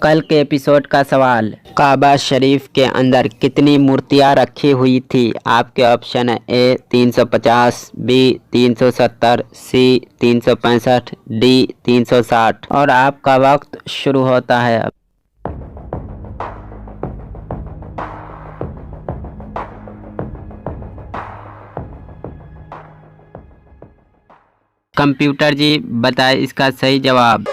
कल के एपिसोड का सवाल, काबा शरीफ के अंदर कितनी मूर्तियां रखी हुई थी? आपके ऑप्शन है ए 350, बी 370, सी 365, डी 360 और आपका वक्त शुरू होता है अब। कंप्यूटर जी बताए इसका सही जवाब।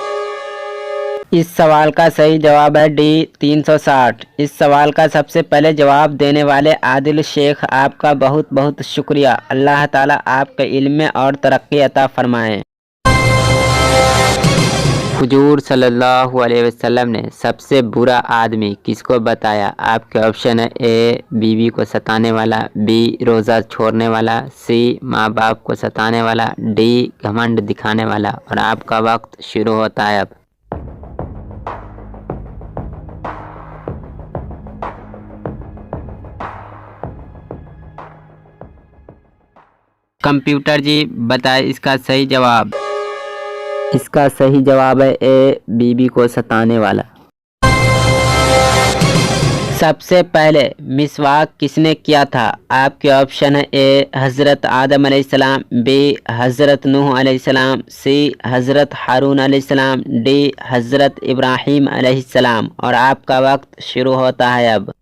इस सवाल का सही जवाब है डी 360। इस सवाल का सबसे पहले जवाब देने वाले आदिल शेख, आपका बहुत बहुत शुक्रिया। अल्लाह ताला आपके इल्म में और तरक्की अता फरमाए। हुजूर सल्लल्लाहु अलैहि वसल्लम ने सबसे बुरा आदमी किसको बताया? आपके ऑप्शन है ए बीवी को सताने वाला, बी रोज़ा छोड़ने वाला, सी माँ बाप को सताने वाला, डी घमंड दिखाने वाला और आपका वक्त शुरू होता है अब। कंप्यूटर जी बताए इसका सही जवाब। इसका सही जवाब है ए बीबी को सताने वाला। सबसे पहले मिसवाक किसने किया था? आपके ऑप्शन है ए हज़रत आदम अलैहिस्सलाम, बी हज़रत नूह अलैहिस्सलाम, सी हज़रत हारून अलैहिस्सलाम, डी हज़रत इब्राहीम अलैहिस्सलाम और आपका वक्त शुरू होता है अब।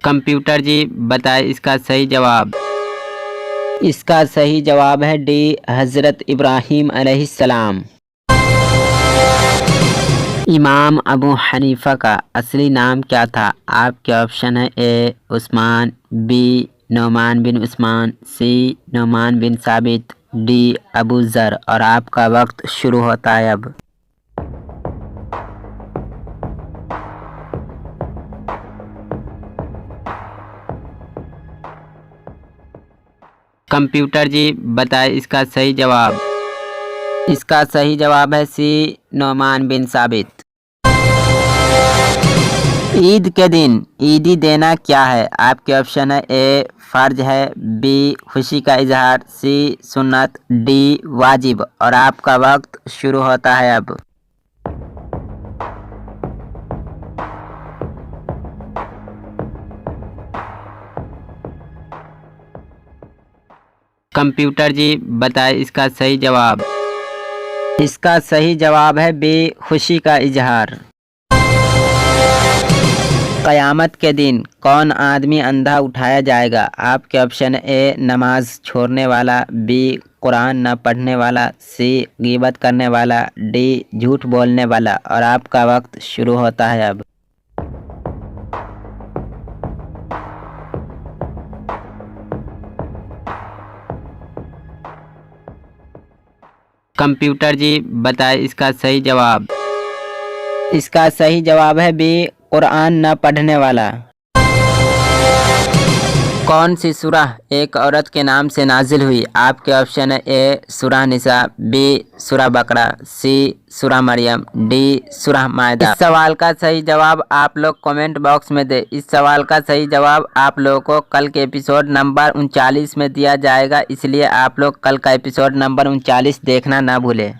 कंप्यूटर जी बताए इसका सही जवाब। इसका सही जवाब है डी हज़रत इब्राहीम अलैहिस्सलाम। इमाम अबू हनीफा का असली नाम क्या था? आपके ऑप्शन है ए उस्मान, बी नोमान बिन उस्मान, सी नोमान बिन साबित, डी अबू ज़र और आपका वक्त शुरू होता है अब। कंप्यूटर जी बताए इसका सही जवाब। इसका सही जवाब है सी नोमान बिन साबित। ईद के दिन ईदी देना क्या है? आपके ऑप्शन है ए फ़र्ज है, बी खुशी का इजहार, सी सुन्नत, डी वाजिब और आपका वक्त शुरू होता है अब। कंप्यूटर जी बताए इसका सही जवाब। इसका सही जवाब है बी खुशी का इजहार। क़यामत के दिन कौन आदमी अंधा उठाया जाएगा? आपके ऑप्शन ए नमाज छोड़ने वाला, बी कुरान न पढ़ने वाला, सी गीबत करने वाला, डी झूठ बोलने वाला और आपका वक्त शुरू होता है अब। कंप्यूटर जी बताए इसका सही जवाब। इसका सही जवाब है बी कुरान न पढ़ने वाला। कौन सी सूरह एक औरत के नाम से नाजिल हुई? आपके ऑप्शन है ए सूरह निसा, बी सूरह बकरा, सी सूरह मरियम, डी सूरह मायदा। इस सवाल का सही जवाब आप लोग कमेंट बॉक्स में दे। इस सवाल का सही जवाब आप लोगों को कल के एपिसोड नंबर 39 में दिया जाएगा, इसलिए आप लोग कल का एपिसोड नंबर 39 देखना ना भूलें।